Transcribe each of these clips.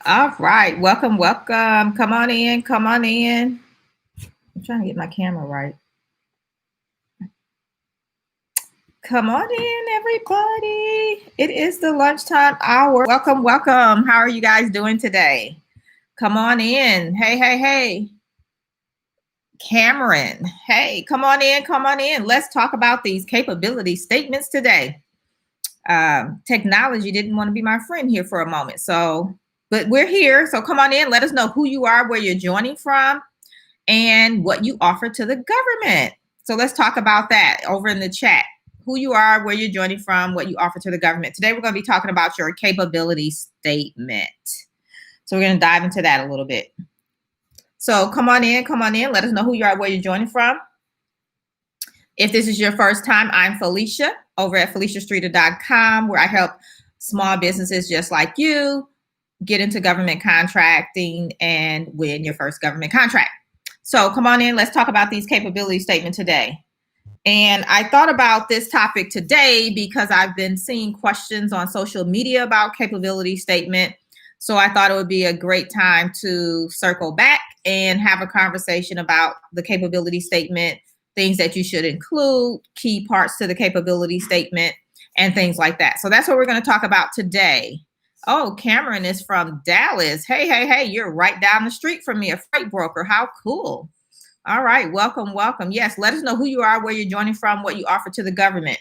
All right. Welcome, welcome. Come on in. Come on in. I'm trying to get my camera right. Come on in, everybody. It is the lunchtime hour. Welcome, welcome. How are you guys doing today? Come on in. Hey, hey, hey. Cameron. Hey, come on in. Come on in. Let's talk about these capability statements today. Technology didn't want to be my friend here for a moment. But we're here. So come on in. Let us know who you are, where you're joining from, and what you offer to the government. So let's talk about that over in the chat. Who you are, where you're joining from, what you offer to the government. Today, we're going to be talking about your capability statement. So we're going to dive into that a little bit. So come on in. Let us know who you are, where you're joining from. If this is your first time, I'm Felicia over at FeliciaStreeter.com, where I help small businesses just like you get into government contracting and win your first government contract. So come on in. Let's talk about these capability statements today. And I thought about this topic today because I've been seeing questions on social media about capability statement. So I thought it would be a great time to circle back and have a conversation about the capability statement, things that you should include, key parts to the capability statement, and things like that. So that's what we're going to talk about today. Oh, Cameron is from Dallas. Hey, hey, hey, you're right down the street from me, a freight broker. How cool. All right. Welcome, welcome. Yes, let us know who you are, where you're joining from, what you offer to the government.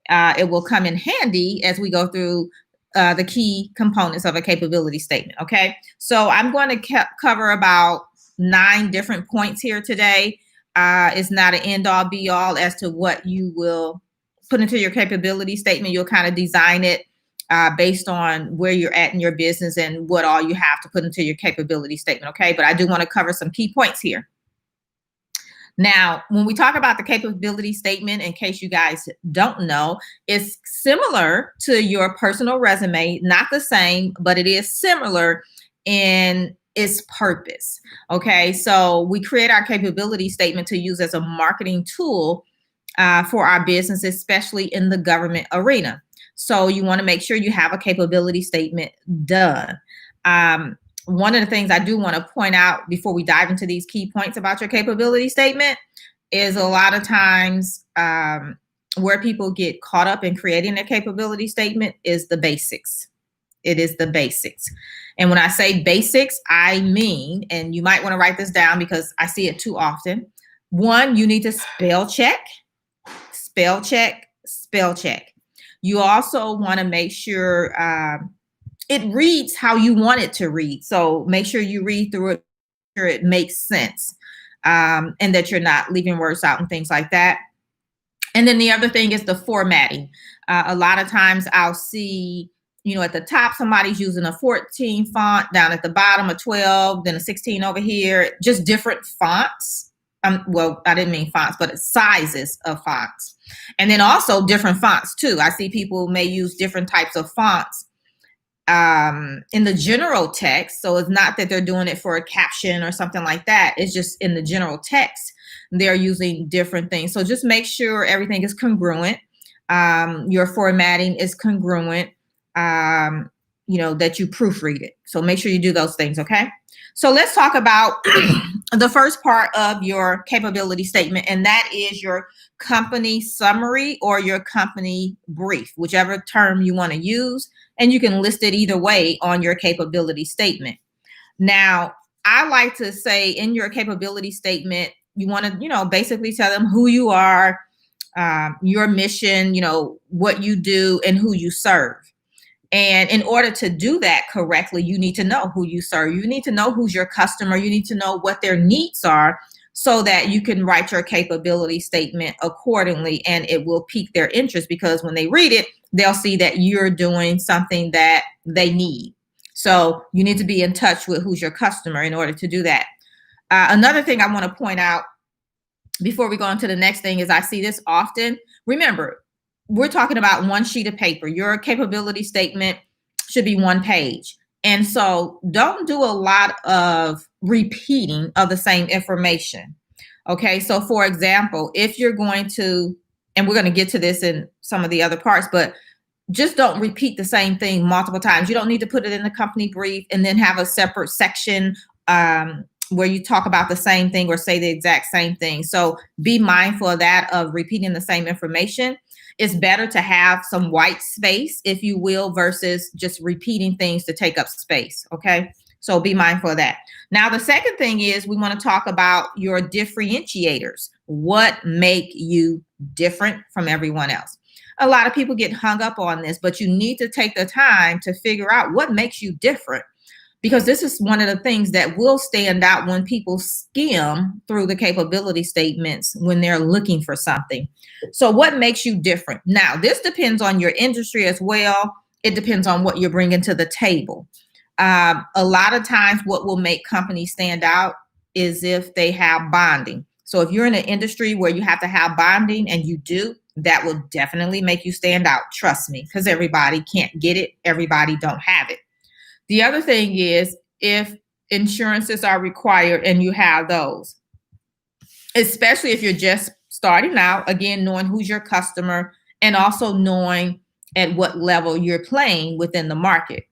It will come in handy as we go through the key components of a capability statement. Okay. So I'm going to cover about 9 different points here today. It's not an end all be all as to what you will put into your capability statement. You'll kind of design it based on where you're at in your business and what all you have to put into your capability statement. Okay. But I do want to cover some key points here. Now, when we talk about the capability statement, in case you guys don't know, it's similar to your personal resume, not the same, but it is similar in its purpose. Okay, so we create our capability statement to use as a marketing tool for our business, especially in the government arena. So you want to make sure you have a capability statement done. One of the things I do want to point out before we dive into these key points about your capability statement is a lot of times where people get caught up in creating their capability statement is the basics. It is the basics. And when I say basics, I mean, and you might want to write this down because I see it too often. 1, you need to spell check, spell check, spell check. You also want to make sure it reads how you want it to read. So make sure you read through it, sure it makes sense, and that you're not leaving words out and things like that. And then the other thing is the formatting. A lot of times I'll see, at the top, somebody's using a 14 font, down at the bottom a 12, then a 16 over here, just different fonts. Well, I didn't mean fonts, but sizes of fonts. And then also different fonts too. I see people may use different types of fonts in the general text. So it's not that they're doing it for a caption or something like that. It's just in the general text, they're using different things. So just make sure everything is congruent. Your formatting is congruent, that you proofread it. So make sure you do those things. Okay. So let's talk about the first part of your capability statement, and that is your company summary or your company brief, whichever term you want to use. And you can list it either way on your capability statement. Now, I like to say in your capability statement, you want to, basically tell them who you are, your mission, what you do and who you serve. And in order to do that correctly, you need to know who you serve. You need to know who's your customer. You need to know what their needs are so that you can write your capability statement accordingly, and it will pique their interest because when they read it, they'll see that you're doing something that they need. So you need to be in touch with who's your customer in order to do that. Another thing I want to point out before we go on to the next thing is I see this often. Remember, we're talking about one sheet of paper. Your capability statement should be 1 page. And so don't do a lot of repeating of the same information. Okay. So for example, if you're going to, and we're going to get to this in some of the other parts, but just don't repeat the same thing multiple times. You don't need to put it in the company brief and then have a separate section where you talk about the same thing or say the exact same thing. So be mindful of that, of repeating the same information. It's better to have some white space, if you will, versus just repeating things to take up space. Okay. So be mindful of that. Now, the second thing is we want to talk about your differentiators. What make you different from everyone else? A lot of people get hung up on this, but you need to take the time to figure out what makes you different, because this is one of the things that will stand out when people skim through the capability statements when they're looking for something. So what makes you different? Now, this depends on your industry as well. It depends on what you're bringing to the table. A lot of times what will make companies stand out is if they have bonding. So if you're in an industry where you have to have bonding, and you do, that will definitely make you stand out. Trust me, because everybody can't get it. Everybody don't have it. The other thing is if insurances are required and you have those, especially if you're just starting out, again, knowing who's your customer and also knowing at what level you're playing within the market.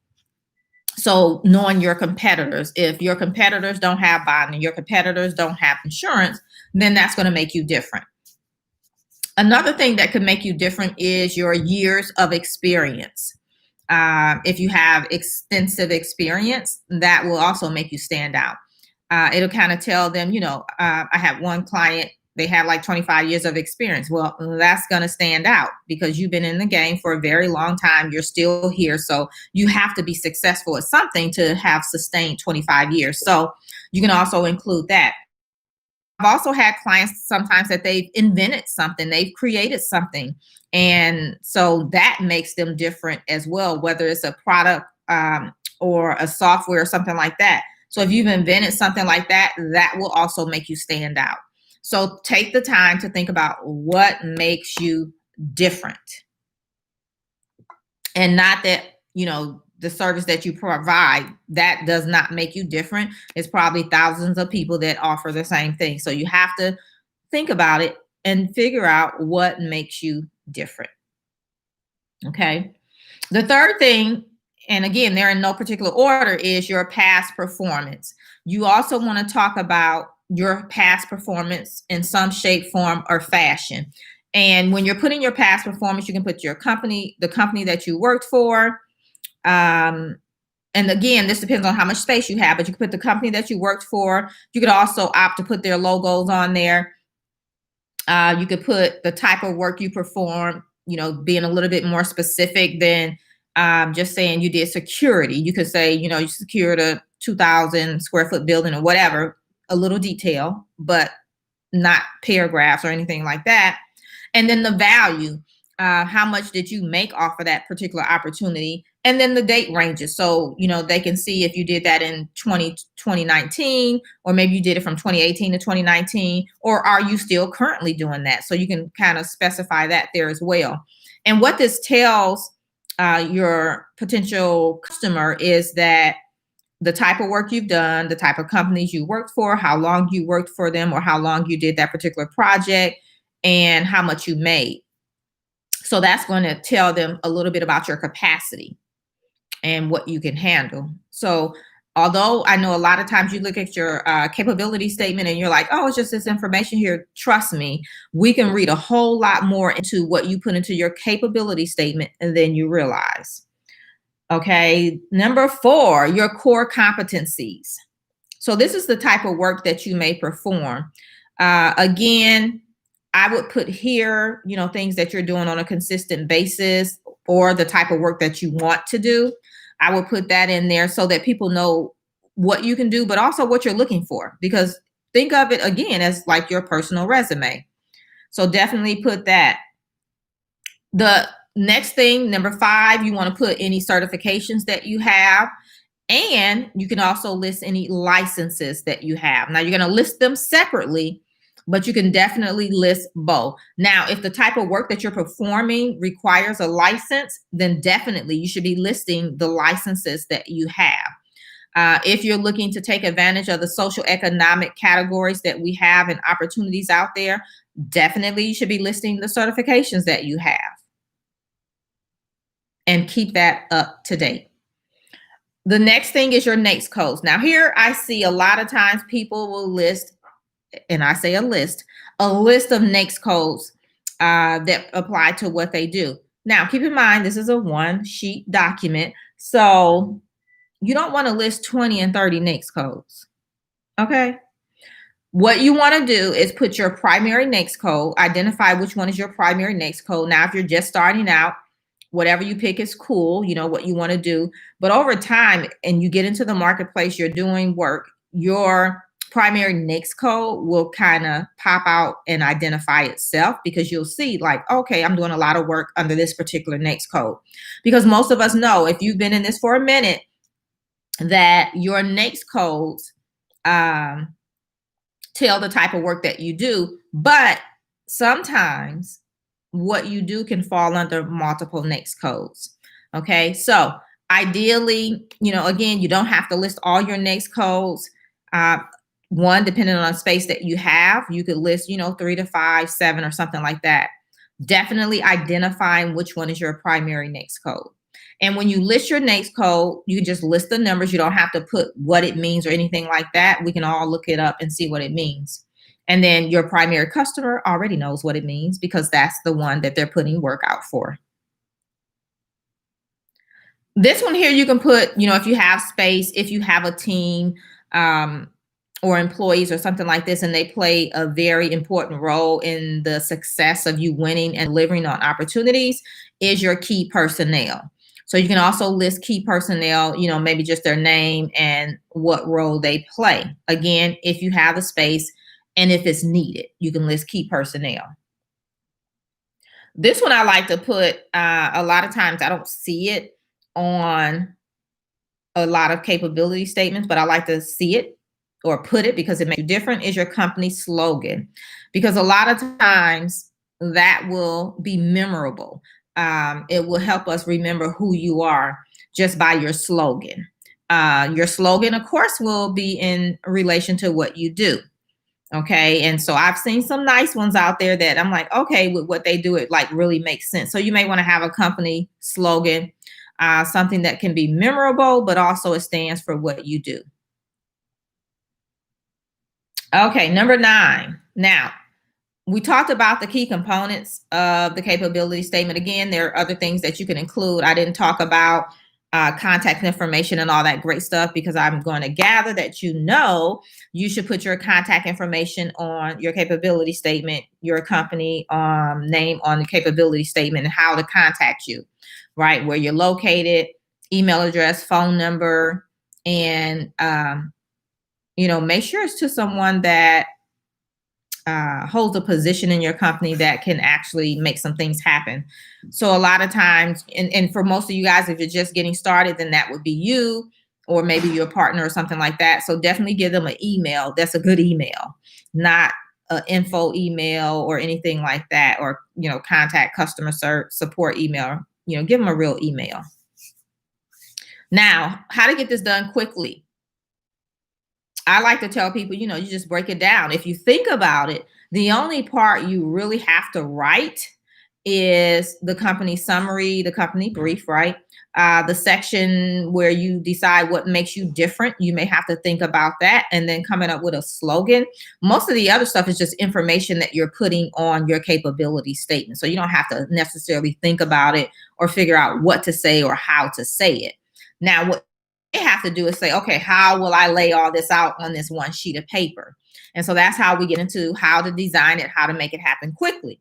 So knowing your competitors, if your competitors don't have bonding, your competitors don't have insurance, then that's going to make you different. Another thing that could make you different is your years of experience. If you have extensive experience, that will also make you stand out. It'll kind of tell them, I have one client, they have like 25 years of experience. Well, that's going to stand out because you've been in the game for a very long time. You're still here. So you have to be successful at something to have sustained 25 years. So you can also include that. I've also had clients sometimes that they've invented something, they've created something. And so that makes them different as well, whether it's a product or a software or something like that. So if you've invented something like that, that will also make you stand out. So take the time to think about what makes you different. And not that, the service that you provide, that does not make you different. It's probably thousands of people that offer the same thing. So you have to think about it and figure out what makes you different. Okay. The third thing, and again, they're in no particular order, is your past performance. You also want to talk about your past performance in some shape, form, or fashion. And when you're putting your past performance, you can put your company, the company that you worked for. And again, this depends on how much space you have, but you can put the company that you worked for. You could also opt to put their logos on there. You could put the type of work you perform, being a little bit more specific than just saying you did security. You could say, you secured a 2,000 square foot building or whatever, a little detail, but not paragraphs or anything like that. And then the value, how much did you make off of that particular opportunity? And then the date ranges. So, they can see if you did that in 2019, or maybe you did it from 2018 to 2019, or are you still currently doing that? So you can kind of specify that there as well. And what this tells your potential customer is that the type of work you've done, the type of companies you worked for, how long you worked for them, or how long you did that particular project, and how much you made. So that's going to tell them a little bit about your capacity and what you can handle. So although I know a lot of times you look at your capability statement and you're like, oh, it's just this information here. Trust me, we can read a whole lot more into what you put into your capability statement and then you realize. Okay. Number 4, your core competencies. So this is the type of work that you may perform. Again, I would put here, things that you're doing on a consistent basis or the type of work that you want to do. I would put that in there so that people know what you can do, but also what you're looking for, because think of it again as like your personal resume. So definitely put that. The next thing, number 5, you want to put any certifications that you have. And you can also list any licenses that you have. Now, you're going to list them separately, but you can definitely list both. Now, if the type of work that you're performing requires a license, then definitely you should be listing the licenses that you have. If you're looking to take advantage of the social economic categories that we have and opportunities out there, definitely you should be listing the certifications that you have. and keep that up to date. The next thing is your NAICS codes. Now here I see a lot of times people will list, and I say a list of NAICS codes that apply to what they do. Now keep in mind, this is a one sheet document. So you don't want to list 20 and 30 NAICS codes. Okay. What you want to do is put your primary NAICS code, identify which one is your primary NAICS code. Now, if you're just starting out, whatever you pick is cool, you know what you want to do. But over time, and you get into the marketplace, you're doing work, your primary NAICS code will kind of pop out and identify itself, because you'll see like, okay, I'm doing a lot of work under this particular NAICS code. Because most of us know, if you've been in this for a minute, that your NAICS codes tell the type of work that you do, but sometimes what you do can fall under multiple NAICS codes. Okay, so ideally, you know, again, you don't have to list all your NAICS codes. One, depending on the space that you have, you could list, you know, 3 to 5, 7, or something like that. Definitely identifying which one is your primary NAICS code. And when you list your NAICS code, you can just list the numbers. You don't have to put what it means or anything like that. We can all look it up and see what it means. And then your primary customer already knows what it means, because that's the one that they're putting work out for. This one here, you can put, you know, if you have space, if you have a team or employees or something like this, and they play a very important role in the success of you winning and delivering on opportunities, is your key personnel. So you can also list key personnel, you know, maybe just their name and what role they play. Again, if you have the space and if it's needed, you can list key personnel. This one I like to put, a lot of times I don't see it on a lot of capability statements, but I like to see it or put it because it makes you different, is your company slogan. Because a lot of times that will be memorable. It will help us remember who you are just by your slogan. Your slogan, of course, will be in relation to what you do. Okay. And so I've seen some nice ones out there that I'm like, okay, with what they do, it like really makes sense. So you may want to have a company slogan, something that can be memorable, but also it stands for what you do. Okay. Number 9. Now, we talked about the key components of the capability statement. Again, there are other things that you can include. I didn't talk about contact information and all that great stuff, because I'm going to gather that you should put your contact information on your capability statement, your company name on the capability statement, and how to contact you, right? Where you're located, email address, phone number, and make sure it's to someone that holds a position in your company that can actually make some things happen. So a lot of times, and for most of you guys, if you're just getting started, then that would be you, or maybe your partner or something like that. So definitely give them an email that's a good email, not an info email or anything like that, or contact customer support email. Give them a real email. Now, how to get this done quickly? I like to tell people, you just break it down. If you think about it, the only part you really have to write is the company summary, the company brief, right? The section where you decide what makes you different, you may have to think about that, and then coming up with a slogan. Most of the other stuff is just information that you're putting on your capability statement. So you don't have to necessarily think about it or figure out what to say or how to say it. Now, what they have to do is say, okay, how will I lay all this out on this one sheet of paper? And so that's how we get into how to design it, how to make it happen quickly.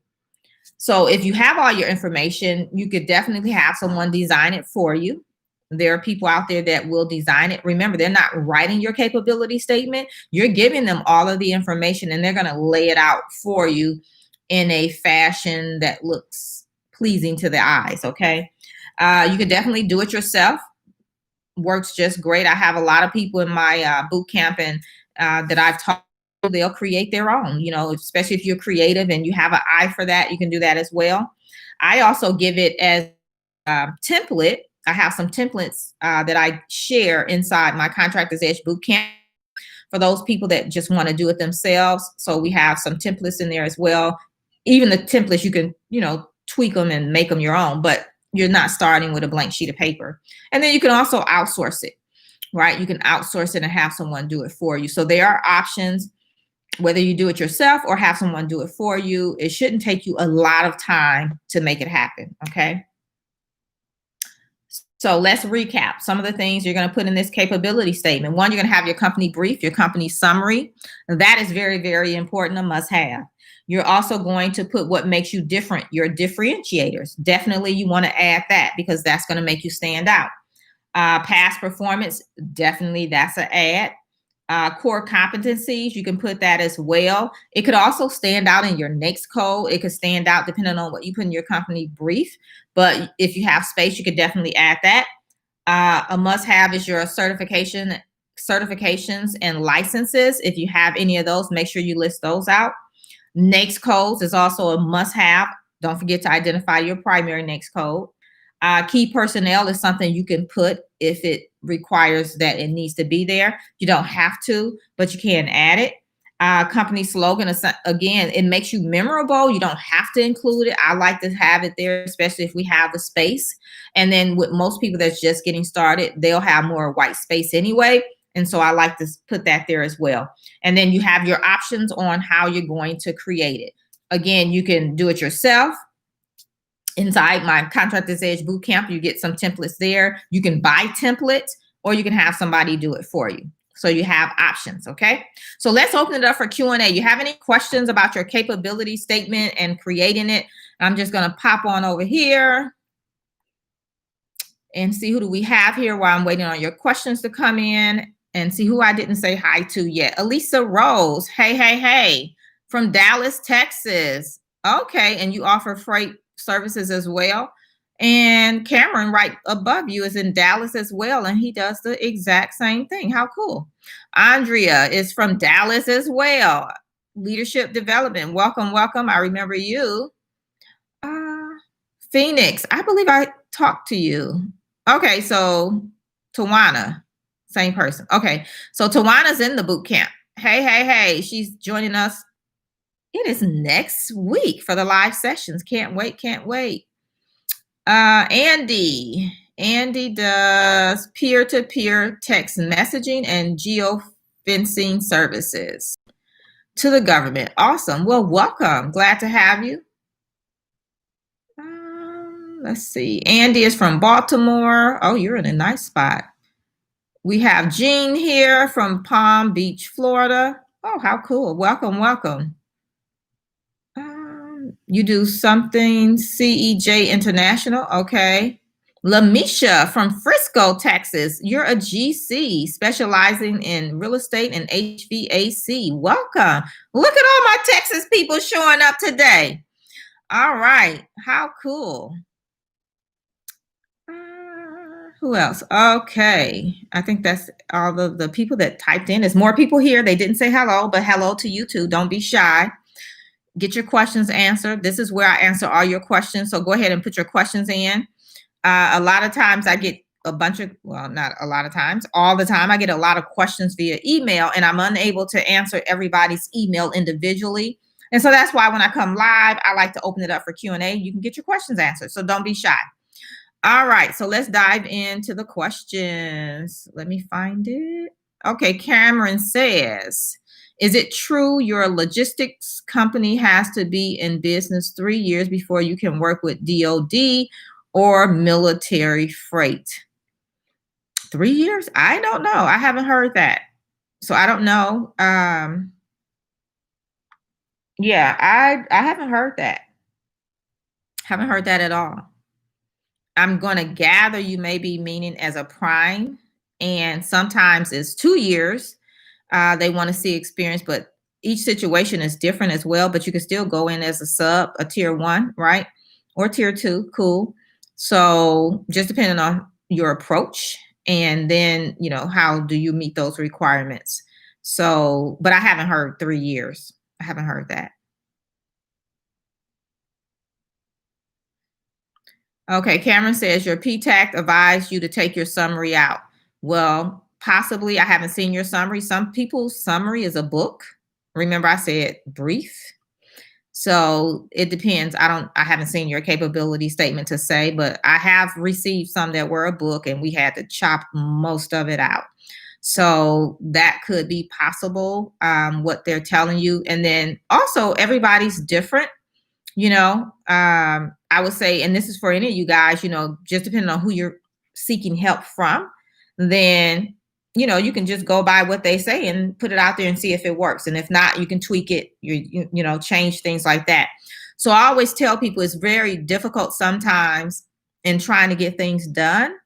So if you have all your information, you could definitely have someone design it for you. There are people out there that will design it. Remember, they're not writing your capability statement. You're giving them all of the information, and they're going to lay it out for you in a fashion that looks pleasing to the eyes, okay? You could definitely do it yourself. Works just great. I have a lot of people in my boot camp and that I've taught, they'll create their own, especially if you're creative and you have an eye for that, you can do that as well. I also give it as a template. I have some templates that I share inside my Contractors Edge Bootcamp for those people that just want to do it themselves. So we have some templates in there as well. Even the templates, you can, tweak them and make them your own. But You're not starting with a blank sheet of paper. And then you can also outsource it, right? You can outsource it and have someone do it for you. So there are options, whether you do it yourself or have someone do it for you. It shouldn't take you a lot of time to make it happen. Okay. So let's recap some of the things you're going to put in this capability statement. One, you're going to have your company brief, your company summary. That is very, very important, a must have. You're also going to put what makes you different, your differentiators. Definitely you want to add that because that's going to make you stand out. Past performance, definitely that's an add. Core competencies, you can put that as well. It could also stand out in your next code. It could stand out depending on what you put in your company brief. But if you have space, you could definitely add that. A must-have is your certifications and licenses. If you have any of those, make sure you list those out. NAICS codes is also a must-have. Don't forget to identify your primary NAICS code. Key personnel is something you can put if it requires that it needs to be there. You don't have to, but you can add it. Company slogan is, again, it makes you memorable. You don't have to include it. I like to have it there, especially if we have the space. And then with most people that's just getting started, they'll have more white space anyway. And so I like to put that there as well. And then you have your options on how you're going to create it. Again, you can do it yourself. Inside my Contractors Edge Bootcamp, you get some templates there. You can buy templates or you can have somebody do it for you. So you have options, okay? So let's open it up for Q&A. You have any questions about your capability statement and creating it? I'm just gonna pop on over here and see who do we have here while I'm waiting on your questions to come in and see who I didn't say hi to yet. Elisa Rose, hey, from Dallas, Texas. Okay, and you offer freight services as well. And Cameron right above you is in Dallas as well, and he does the exact same thing. How cool. Andrea is from Dallas as well. Leadership development. Welcome. I remember you. Phoenix, I believe I talked to you. Okay, so Tawana, same person. Okay, so Tawana's in the boot camp. Hey, she's joining us. It is next week for the live sessions. Can't wait. Andy does peer-to-peer text messaging and geofencing services to the government. Awesome. Well, welcome. Glad to have you. Let's see. Andy is from Baltimore. Oh, you're in a nice spot. We have Jean here from Palm Beach, Florida. Oh, how cool. Welcome. You do something CEJ International. Okay. Lamisha from Frisco, Texas. You're a GC specializing in real estate and HVAC. Welcome. Look at all my Texas people showing up today. All right. How cool. Who else? Okay. I think that's all the people that typed in. There's more people here. They didn't say hello, but hello to you too. Don't be shy. Get your questions answered. This is where I answer all your questions. So go ahead and put your questions in. A lot of times I get a bunch of, well, not a lot of times, all the time, I get a lot of questions via email and I'm unable to answer everybody's email individually. And so that's why when I come live, I like to open it up for Q&A. You can get your questions answered. So don't be shy. All right. So let's dive into the questions. Let me find it. Okay. Cameron says, is it true your logistics company has to be in business 3 years before you can work with DOD or military freight? 3 years? I don't know. I haven't heard that. So I don't know. Yeah, I haven't heard that. Haven't heard that at all. I'm going to gather you may be meaning as a prime, and sometimes it's 2 years. They want to see experience, but each situation is different as well. But you can still go in as a sub, a tier 1, right? Or tier 2. Cool. So just depending on your approach, and then, how do you meet those requirements? So, but I haven't heard 3 years. I haven't heard that. Okay, Cameron says your PTAC advised you to take your summary out. Well, possibly. I haven't seen your summary. Some people's summary is a book. Remember I said brief. So it depends. I haven't seen your capability statement to say, but I have received some that were a book and we had to chop most of it out. So that could be possible, what they're telling you. And then also everybody's different, I would say, and this is for any of you guys, just depending on who you're seeking help from, then, you can just go by what they say and put it out there and see if it works. And if not, you can tweak it, change things like that. So I always tell people it's very difficult sometimes in trying to get things done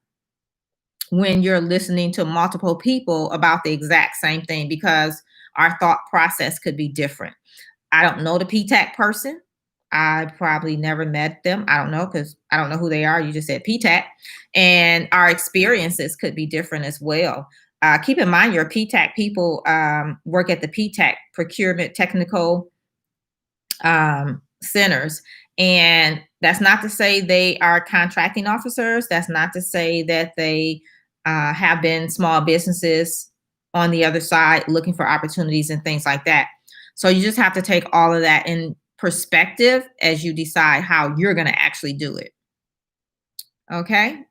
when you're listening to multiple people about the exact same thing, because our thought process could be different. I don't know the PTAC person. I probably never met them. I don't know, because I don't know who they are. You just said PTAC. And our experiences could be different as well. Keep in mind, your PTAC people work at the PTAC procurement technical centers. And that's not to say they are contracting officers. That's not to say that they have been small businesses on the other side looking for opportunities and things like that. So you just have to take all of that in perspective as you decide how you're going to actually do it. Okay.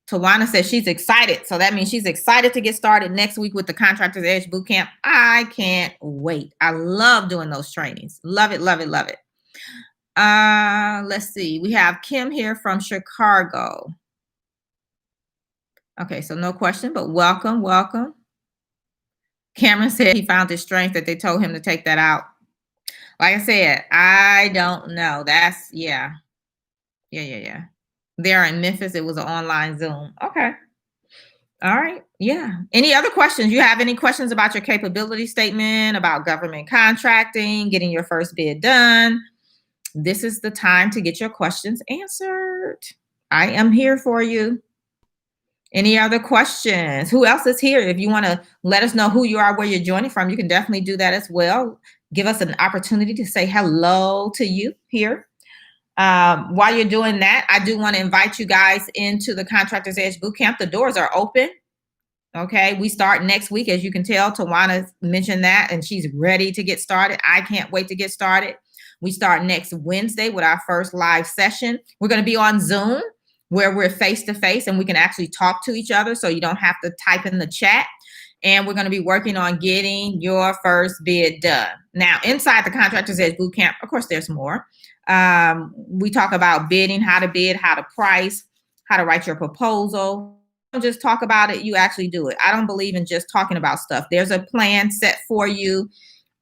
Tawana says she's excited. So that means she's excited to get started next week with the Contractors Edge Bootcamp. I can't wait. I love doing those trainings. Love it, love it, love it. Let's see. We have Kim here from Chicago. Okay, so no question, but welcome, welcome. Cameron said he found it strange that they told him to take that out. Like I said, I don't know. That's, yeah. They're in Memphis. It was an online Zoom. Okay. All right. Yeah. Any other questions? You have any questions about your capability statement, about government contracting, getting your first bid done? This is the time to get your questions answered. I am here for you. Any other questions? Who else is here? If you want to let us know who you are, where you're joining from, you can definitely do that as well. Give us an opportunity to say hello to you here. While you're doing that, I do want to invite you guys into the Contractors Edge Bootcamp. The doors are open. Okay, we start next week. As you can tell, Tawana mentioned that, and she's ready to get started. I can't wait to get started. We start next Wednesday with our first live session. We're going to be on Zoom, where we're face-to-face and we can actually talk to each other, so you don't have to type in the chat. And we're going to be working on getting your first bid done. Now, inside the Contractors Edge Bootcamp, of course, there's more. We talk about bidding, how to bid, how to price, how to write your proposal. Don't just talk about it, you actually do it. I don't believe in just talking about stuff. There's a plan set for you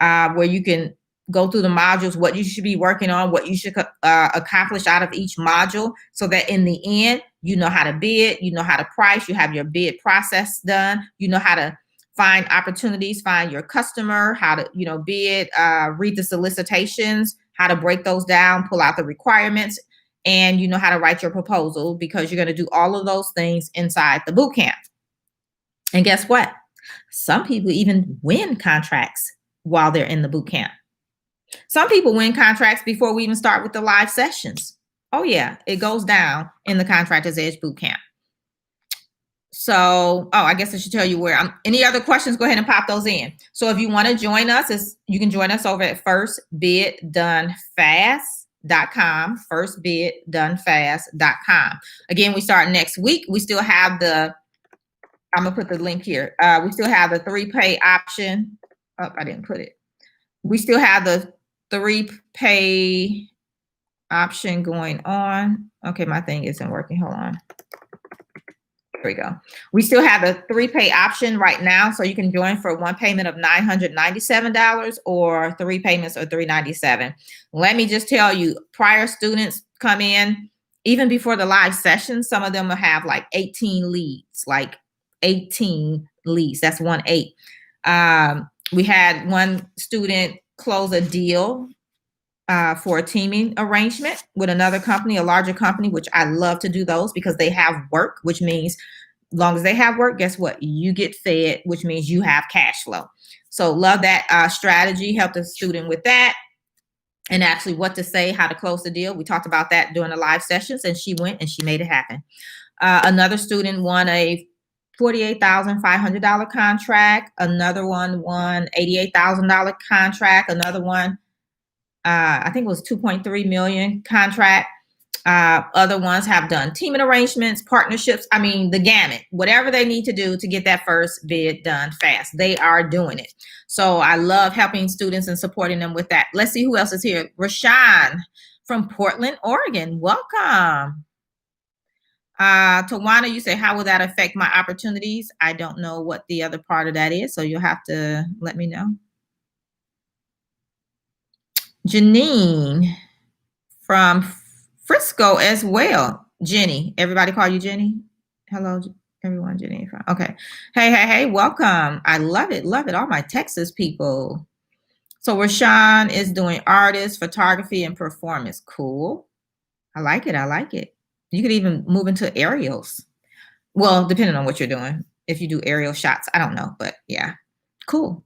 where you can go through the modules, what you should be working on, what you should accomplish out of each module, so that in the end, you know how to bid, you know how to price, you have your bid process done, you know how to find opportunities, find your customer, how to, bid, read the solicitations, how to break those down, pull out the requirements, and you know how to write your proposal, because you're going to do all of those things inside the boot camp. And guess what? Some people even win contracts while they're in the boot camp. Some people win contracts before we even start with the live sessions. Oh yeah, it goes down in the Contractors Edge Bootcamp. So, I guess I should tell you where any other questions, go ahead and pop those in. So if you want to join us, you can join us over at firstbiddonefast.com, firstbiddonefast.com. Again, we start next week. We still have I'm going to put the link here. We still have the 3-pay option. Oh, I didn't put it. We still have the 3-pay option going on. Okay, my thing isn't working. Hold on. There we go. We still have the 3-pay option right now, so you can join for one payment of $997 or 3 payments of $397. Let me just tell you, prior students come in, even before the live session, some of them will have like 18 leads, That's 1-8. We had one student close a deal for a teaming arrangement with another company, a larger company, which I love to do those because they have work, which means as long as they have work, guess what? You get fed, which means you have cash flow. So love that strategy, help the student with that. And actually what to say, how to close the deal. We talked about that during the live sessions, and she went and she made it happen. Another student won a $48,500 contract. Another one won $88,000 contract. Another one I think it was 2.3 million contract. Other ones have done teaming arrangements, partnerships. I mean, the gamut, whatever they need to do to get that first bid done fast, they are doing it. So I love helping students and supporting them with that. Let's see who else is here. Rashawn from Portland, Oregon. Welcome. Tawana, you say, how will that affect my opportunities? I don't know what the other part of that is, so you'll have to let me know. Janine from Frisco as well. Jenny, everybody call you Jenny? Hello, everyone, Jenny. Okay. Hey, welcome. I love it. All my Texas people. So Rashawn is doing artist, photography, and performance. Cool. I like it. You could even move into aerials. Well, depending on what you're doing. If you do aerial shots, I don't know, but yeah, cool.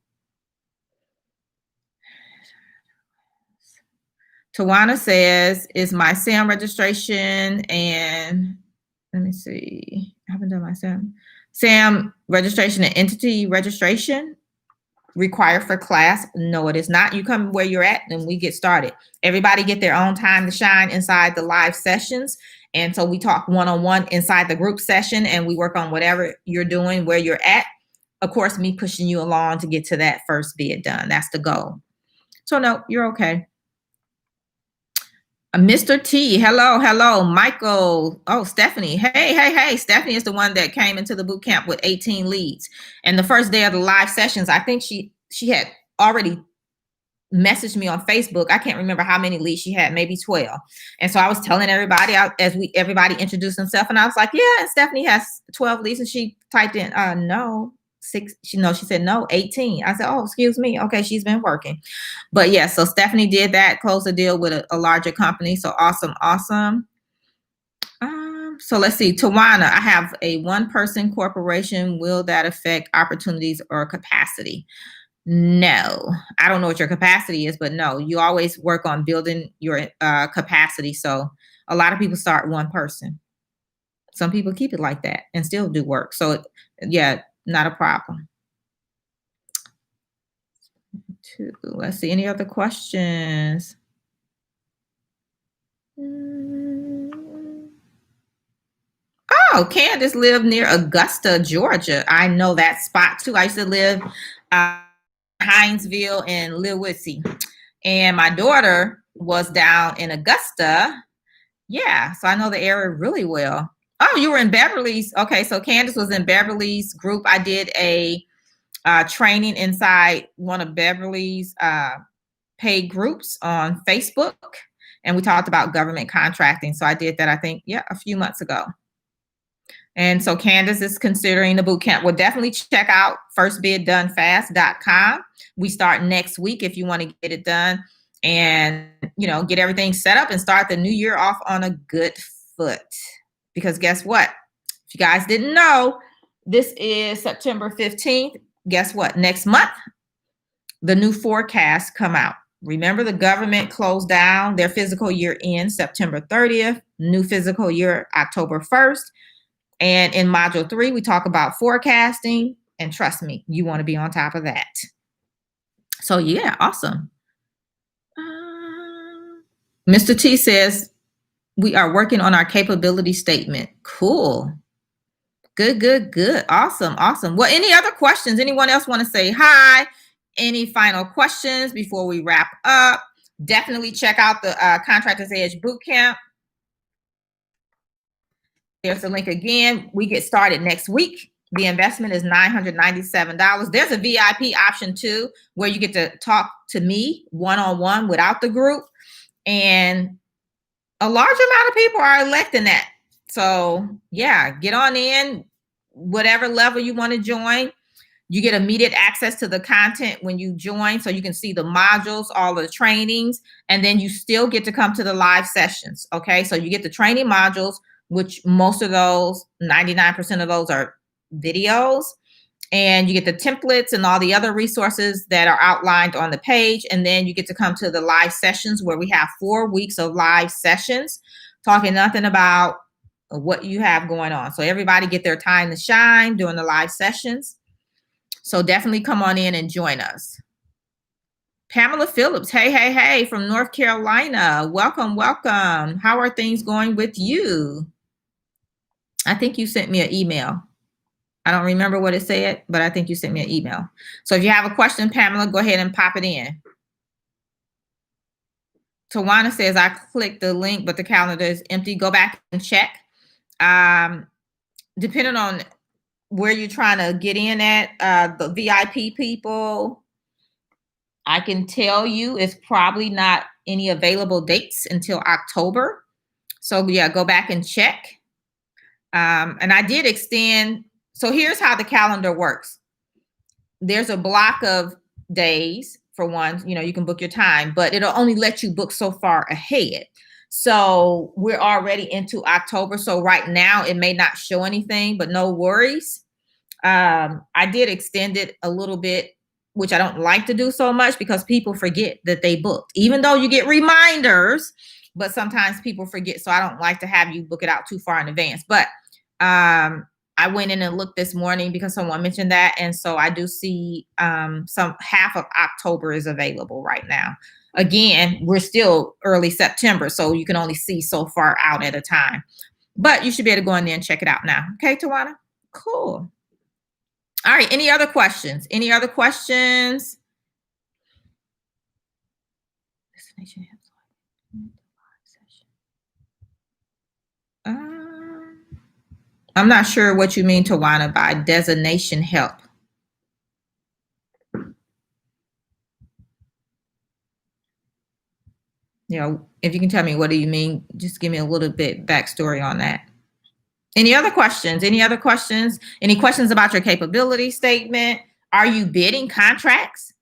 Tawana says, is my SAM registration and let me see. I haven't done my SAM registration and entity registration required for class? No, it is not. You come where you're at and we get started. Everybody get their own time to shine inside the live sessions. And so we talk one-on-one inside the group session and we work on whatever you're doing, where you're at. Of course, me pushing you along to get to that first bid done. That's the goal. So no, you're okay. Mr. T, hello, Michael. Oh, Stephanie. Hey. Stephanie is the one that came into the boot camp with 18 leads. And the first day of the live sessions, I think she had already messaged me on Facebook. I can't remember how many leads she had, maybe 12. And so I was telling everybody everybody introduced themselves, and I was like, yeah, Stephanie has 12 leads. And she typed in, no. 6. She said no, 18. I said, oh, excuse me. Okay, she's been working. But yeah, so Stephanie did that, closed a deal with a larger company. So awesome. So let's see, Tawana, I have a one-person corporation. Will that affect opportunities or capacity? No, I don't know what your capacity is, but no, you always work on building your capacity. So a lot of people start one person. Some people keep it like that and still do work. So yeah, not a problem. Let's see, any other questions? Oh, Candace lived near Augusta, Georgia. I know that spot too. I used to live Hinesville and Lilwitsey. And my daughter was down in Augusta. Yeah, so I know the area really well. Oh, you were in Beverly's. Okay, so Candace was in Beverly's group. I did a training inside one of Beverly's paid groups on Facebook, and we talked about government contracting. So I did that, I think, a few months ago. And so Candace is considering the boot camp. Well, definitely check out firstbiddonefast.com. We start next week if you want to get it done and, get everything set up and start the new year off on a good foot. Because guess what? If you guys didn't know, this is September 15th. Guess what? Next month, the new forecasts come out. Remember, the government closed down their fiscal year in September 30th, new fiscal year, October 1st. And in module 3, we talk about forecasting. And trust me, you want to be on top of that. So yeah, awesome. Mr. T says, we are working on our capability statement. Cool. Good. Awesome. Well, any other questions? Anyone else want to say hi? Any final questions before we wrap up? Definitely check out the Contractors Edge Bootcamp. There's the link again. We get started next week. The investment is $997. There's a VIP option too, where you get to talk to me one-on-one without the group. And a large amount of people are electing that. So yeah, get on in, whatever level you want to join. You get immediate access to the content when you join, so you can see the modules, all the trainings, and then you still get to come to the live sessions. Okay, so you get the training modules, which most of those, 99% of those are videos, and you get the templates and all the other resources that are outlined on the page. And then you get to come to the live sessions, where we have 4 weeks of live sessions, talking nothing about what you have going on. So everybody get their time to shine during the live sessions. So definitely come on in and join us. Pamela Phillips, hey, from North Carolina. Welcome. How are things going with you? I think you sent me an email. I don't remember what it said, but I think you sent me an email. So if you have a question, Pamela, go ahead and pop it in. Tawana says, I clicked the link, but the calendar is empty. Go back and check. Depending on where you're trying to get in at, the VIP people, I can tell you it's probably not any available dates until October. So yeah, go back and check. And I did extend. So here's how the calendar works. There's a block of days for one, you can book your time, but it'll only let you book so far ahead. So we're already into October. So right now it may not show anything, but no worries. I did extend it a little bit, which I don't like to do so much because people forget that they booked, even though you get reminders, but sometimes people forget. So I don't like to have you book it out too far in advance. But I went in and looked this morning because someone mentioned that. And so I do see some half of October is available right now. Again, we're still early September, so you can only see so far out at a time. But you should be able to go in there and check it out now. Okay, Tawana? Cool. All right. Any other questions? I'm not sure what you mean, Tawana, by designation help. If you can tell me, what do you mean? Just give me a little bit backstory on that. Any other questions? Any questions about your capability statement? Are you bidding contracts?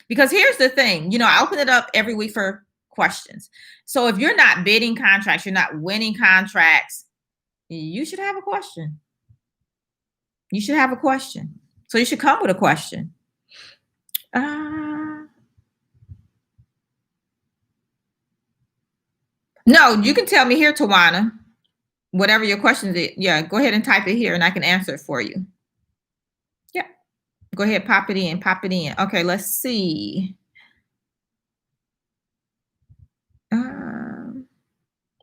Because here's the thing, I open it up every week for questions. So if you're not bidding contracts, you're not winning contracts, you should have a question. So you should come with a question. No, you can tell me here, Tawana, whatever your question is. Yeah, go ahead and type it here and I can answer it for you. Yeah, go ahead, pop it in. Okay, let's see.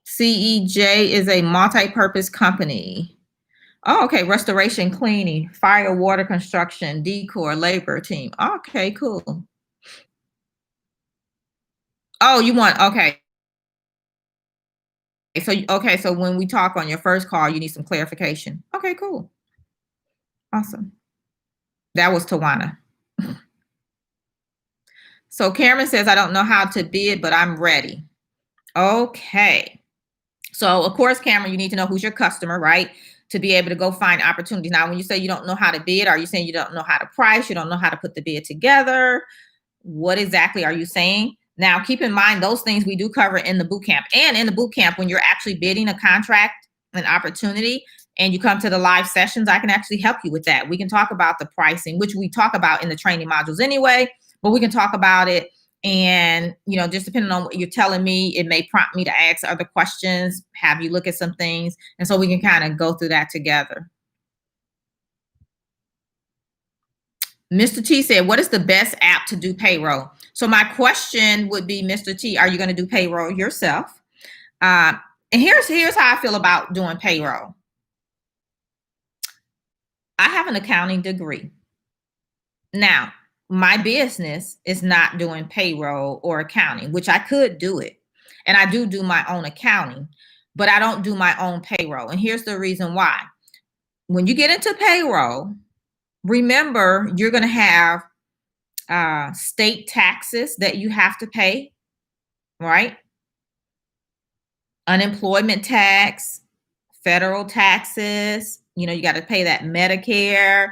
CEJ is a multi-purpose company. Oh, okay. Restoration, cleaning, fire, water, construction, decor, labor team. Okay, cool. Oh, you want, okay. So when we talk on your first call, you need some clarification. Okay, cool. Awesome. That was Tawana. So Cameron says, I don't know how to bid, but I'm ready. Okay. So of course, Cameron, you need to know who's your customer, right? To be able to go find opportunities. Now, when you say you don't know how to bid, are you saying you don't know how to price? You don't know how to put the bid together? What exactly are you saying? Now, keep in mind, those things we do cover in the boot camp. And in the boot camp, when you're actually bidding a contract, an opportunity, and you come to the live sessions, I can actually help you with that. We can talk about the pricing, which we talk about in the training modules anyway, but we can talk about it. And, just depending on what you're telling me, it may prompt me to ask other questions, have you look at some things. And so we can kind of go through that together. Mr. T said, what is the best app to do payroll? So my question would be, Mr. T, are you going to do payroll yourself? And here's how I feel about doing payroll. I have an accounting degree. Now, my business is not doing payroll or accounting, which I could do it. And I do my own accounting, but I don't do my own payroll. And here's the reason why. When you get into payroll, remember, you're going to have state taxes that you have to pay, right? Unemployment tax, federal taxes, you got to pay that Medicare.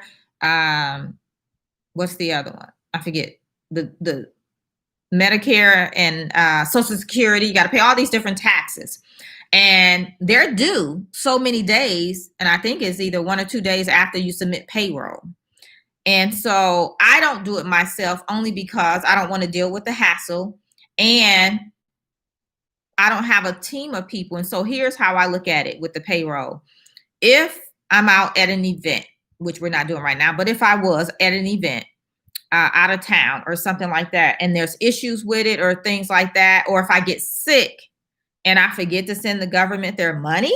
What's the other one? I forget. The Medicare and Social Security. You got to pay all these different taxes. And they're due so many days. And I think it's either 1 or 2 days after you submit payroll. And so I don't do it myself only because I don't want to deal with the hassle. And I don't have a team of people. And so here's how I look at it with the payroll. If I'm out at an event, which we're not doing right now, but if I was at an event out of town or something like that, and there's issues with it or things like that, or if I get sick and I forget to send the government their money,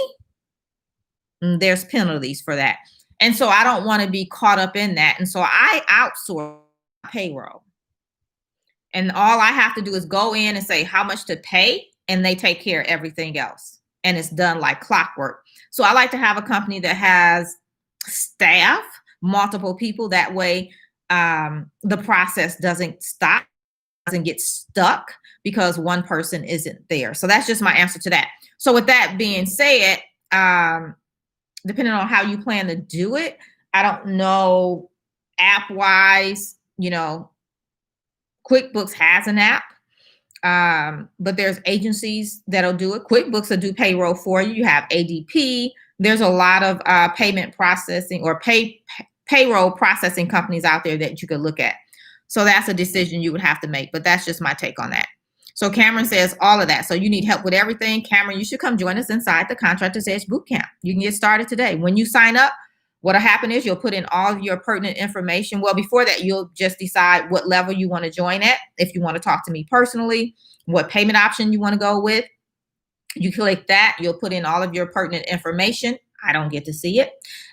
there's penalties for that. And so I don't want to be caught up in that. And so I outsource payroll. And all I have to do is go in and say how much to pay, and they take care of everything else. And it's done like clockwork. So I like to have a company that has staff, multiple people. That way, the process doesn't stop, doesn't get stuck because one person isn't there. So that's just my answer to that. So with that being said, depending on how you plan to do it, I don't know app wise, QuickBooks has an app, but there's agencies that'll do it. QuickBooks will do payroll for you. You have ADP. There's a lot of payment processing or payroll processing companies out there that you could look at. So that's a decision you would have to make, but that's just my take on that. So Cameron says all of that. So you need help with everything. Cameron, you should come join us inside the Contractors Edge Bootcamp. You can get started today. When you sign up, what'll happen is you'll put in all of your pertinent information. Well, before that, you'll just decide what level you want to join at. If you want to talk to me personally, what payment option you want to go with. You click that, you'll put in all of your pertinent information. I don't get to see it.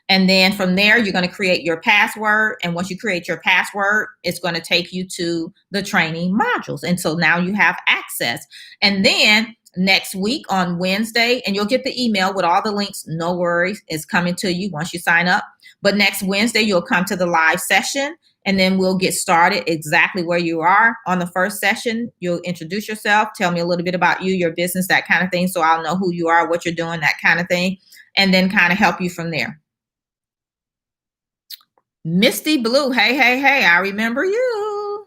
And then from there, you're going to create your password. And once you create your password, it's going to take you to the training modules. And so now you have access. And then next week on Wednesday, and you'll get the email with all the links. No worries, it's coming to you once you sign up. But next Wednesday, you'll come to the live session, and then we'll get started exactly where you are. On the first session, you'll introduce yourself, tell me a little bit about you, your business, that kind of thing. So I'll know who you are, what you're doing, that kind of thing, and then kind of help you from there. Misty Blue, hey, I remember you.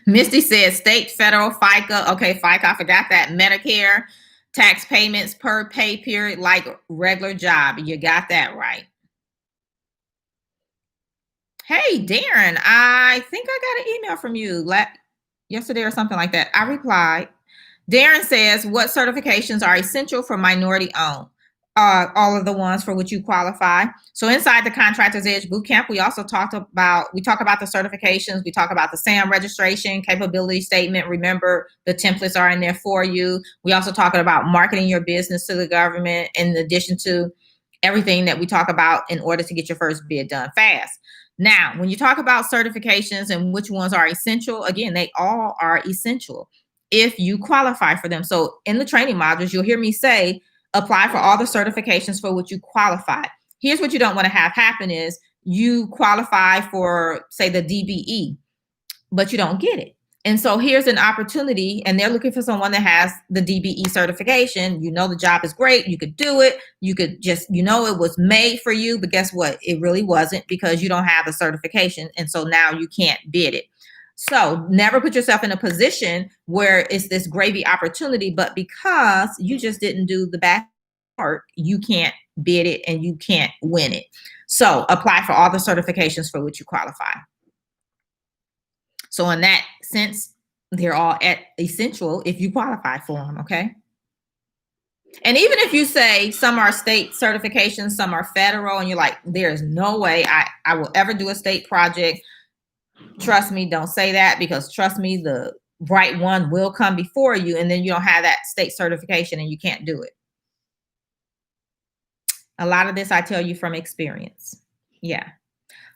Misty says state, federal, FICA. Okay, FICA, I forgot that. Medicare, tax payments per pay period, like regular job. You got that right. Hey, Darren, I think I got an email from you yesterday or something like that. I replied. Darren says, what certifications are essential for minority owned? All of the ones for which you qualify. So inside the Contractors Edge Bootcamp, we also talk about the certifications. We talk about the SAM registration, capability statement. Remember, the templates are in there for you. We also talk about marketing your business to the government, in addition to everything that we talk about in order to get your first bid done fast. Now, when you talk about certifications and which ones are essential, again, they all are essential if you qualify for them. So in the training modules, you'll hear me say, apply for all the certifications for which you qualify. Here's what you don't want to have happen is you qualify for, say, the DBE, but you don't get it. And so here's an opportunity, and they're looking for someone that has the DBE certification. You know the job is great. You could do it. You could just, it was made for you, but guess what? It really wasn't, because you don't have the certification. And so now you can't bid it. So never put yourself in a position where it's this gravy opportunity, but because you just didn't do the back part, you can't bid it and you can't win it. So apply for all the certifications for which you qualify. So in that sense, they're all essential if you qualify for them, okay? And even if you say some are state certifications, some are federal, and you're like, there's no way I will ever do a state project. Trust me, don't say that, because trust me, the right one will come before you, and then you don't have that state certification and you can't do it. A lot of this I tell you from experience. Yeah.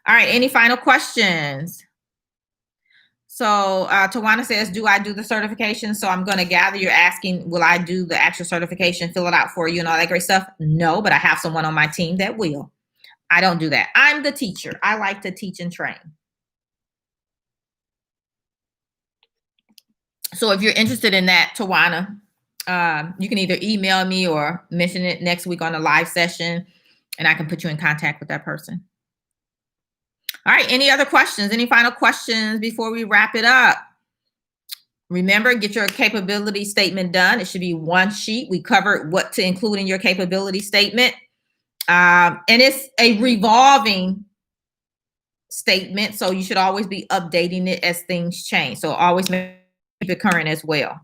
All right. Any final questions? So Tawana says, do I do the certification? So I'm going to gather you're asking, will I do the actual certification, fill it out for you and all that great stuff? No, but I have someone on my team that will. I don't do that. I'm the teacher. I like to teach and train. So if you're interested in that, Tawana, you can either email me or mention it next week on a live session, and I can put you in contact with that person. All right. Any other questions? Any final questions before we wrap it up? Remember, get your capability statement done. It should be one sheet. We covered what to include in your capability statement. And it's a revolving statement, so you should always be updating it as things change. So always keep it current as well.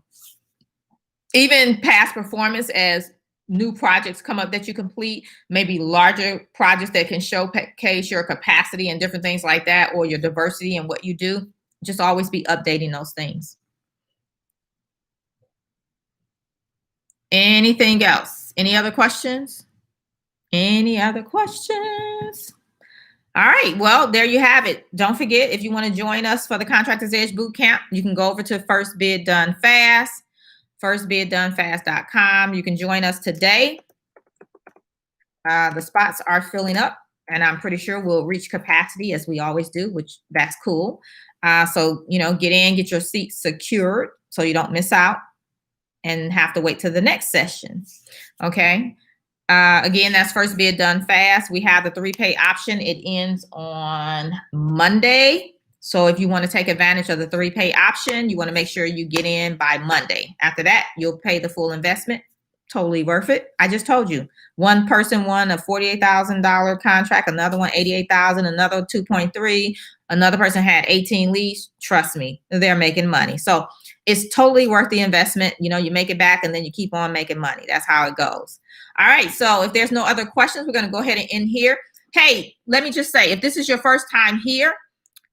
Even past performance, as new projects come up that you complete, maybe larger projects that can showcase your capacity and different things like that, or your diversity in what you do. Just always be updating those things. Anything else? Any other questions? Any other questions? All right. Well, there you have it. Don't forget, if you want to join us for the Contractors Edge Bootcamp, you can go over to First Bid Done Fast, firstbiddonefast.com. You can join us today. The spots are filling up, and I'm pretty sure we'll reach capacity as we always do, which that's cool. So, get in, get your seat secured so you don't miss out and have to wait till the next session. Okay. Again, that's First Bid Done Fast. We have the 3-pay option. It ends on Monday. So if you want to take advantage of the 3-pay option, you want to make sure you get in by Monday. After that, you'll pay the full investment. Totally worth it. I just told you, one person won a $48,000 contract, another one $88,000, another 2.3, another person had 18 leads. Trust me, they're making money. So it's totally worth the investment. You make it back and then you keep on making money. That's how it goes. All right. So if there's no other questions, we're going to go ahead and end here. Hey, let me just say, if this is your first time here,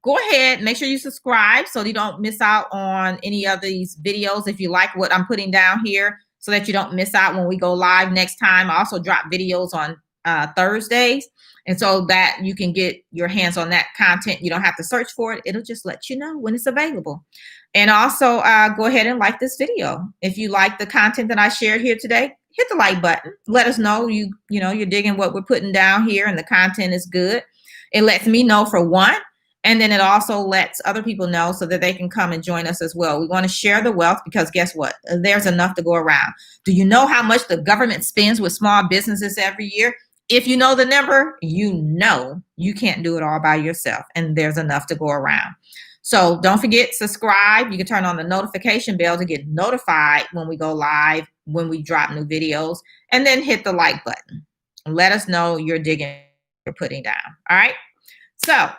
go ahead, make sure you subscribe so you don't miss out on any of these videos. If you like what I'm putting down here, so that you don't miss out when we go live next time. I also drop videos on Thursdays. And so that you can get your hands on that content. You don't have to search for it. It'll just let you know when it's available. And also go ahead and like this video. If you like the content that I shared here today, hit the like button. Let us know you're digging what we're putting down here and the content is good. It lets me know, for one. And then it also lets other people know so that they can come and join us as well. We want to share the wealth because guess what? There's enough to go around. Do you know how much the government spends with small businesses every year? If you know the number, you can't do it all by yourself. And there's enough to go around. So don't forget, subscribe. You can turn on the notification bell to get notified when we go live, when we drop new videos, and then hit the like button. Let us know you're digging, you're putting down. All right. So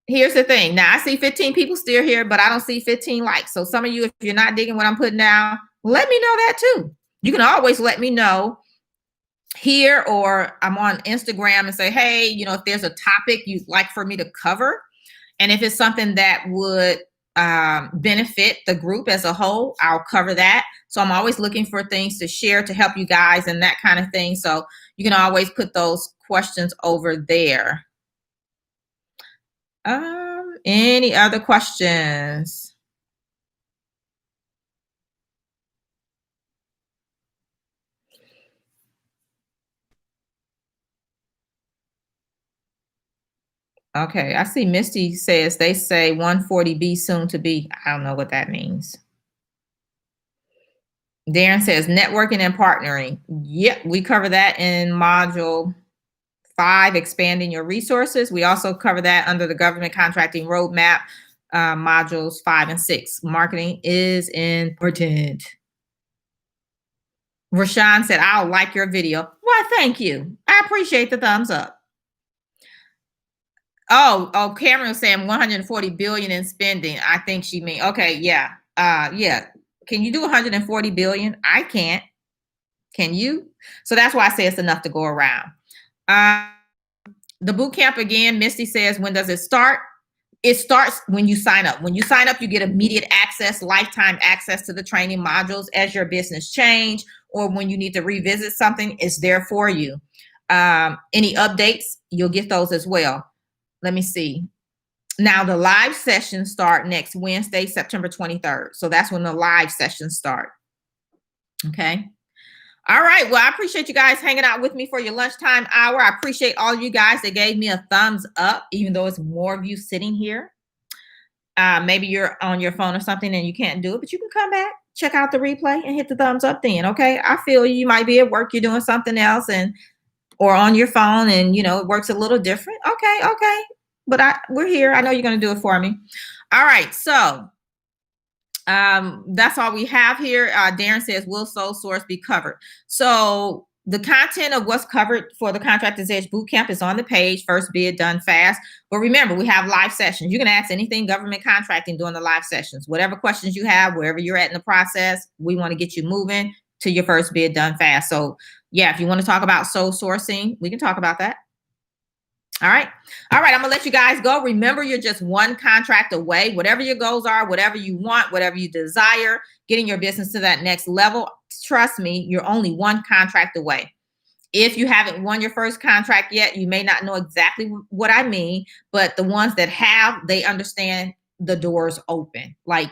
here's the thing. Now, I see 15 people still here, but I don't see 15 likes. So some of you, if you're not digging what I'm putting down, let me know that too. You can always let me know here, or I'm on Instagram and say, hey, if there's a topic you'd like for me to cover, and if it's something that would benefit the group as a whole, I'll cover that. So I'm always looking for things to share to help you guys and that kind of thing. So you can always put those questions over there. Any other questions? Okay, I see Misty says they say 140B soon to be. I don't know what that means. Darren says networking and partnering. Yep, we cover that in module 5, expanding your resources. We also cover that under the government contracting roadmap, modules 5 and 6. Marketing is important. Rashawn said, I'll like your video. Why, thank you. I appreciate the thumbs up. Oh, Cameron was saying 140 billion in spending. I think she mean, okay, yeah. Yeah. Can you do 140 billion? I can't. Can you? So that's why I say it's enough to go around. The boot camp again, Misty says, when does it start? It starts when you sign up. When you sign up, you get immediate access, lifetime access to the training modules. As your business change, or when you need to revisit something, it's there for you. Any updates, you'll get those as well. Let me see. Now the live sessions start next Wednesday, September 23rd. So that's when the live sessions start. Okay. All right. Well, I appreciate you guys hanging out with me for your lunchtime hour. I appreciate all you guys that gave me a thumbs up, even though it's more of you sitting here. Maybe you're on your phone or something and you can't do it, but you can come back, check out the replay and hit the thumbs up then. Okay. I feel you might be at work, you're doing something else or on your phone and, it works a little different. Okay. But we're here. I know you're going to do it for me. All right. So that's all we have here. Darren says, will sole source be covered? So the content of what's covered for the Contractors Edge Bootcamp is on the page, First Bid Done Fast. But remember, we have live sessions. You can ask anything government contracting during the live sessions. Whatever questions you have, wherever you're at in the process, we want to get you moving. to your first bid done fast. So yeah, if you want to talk about sole sourcing, we can talk about that. All right. All right. I'm going to let you guys go. Remember, you're just one contract away. Whatever your goals are, whatever you want, whatever you desire, getting your business to that next level. Trust me, you're only one contract away. If you haven't won your first contract yet, you may not know exactly what I mean, but the ones that have, they understand the doors open. Like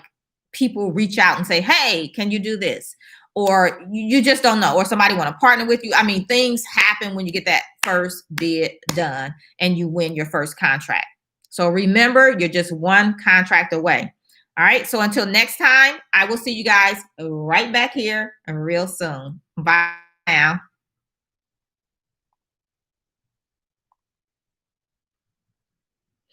people reach out and say, hey, can you do this? Or you just don't know, or somebody want to partner with you. I mean, things happen when you get that first bid done and you win your first contract. So remember, you're just one contract away. All right. So until next time, I will see you guys right back here real soon. Bye now.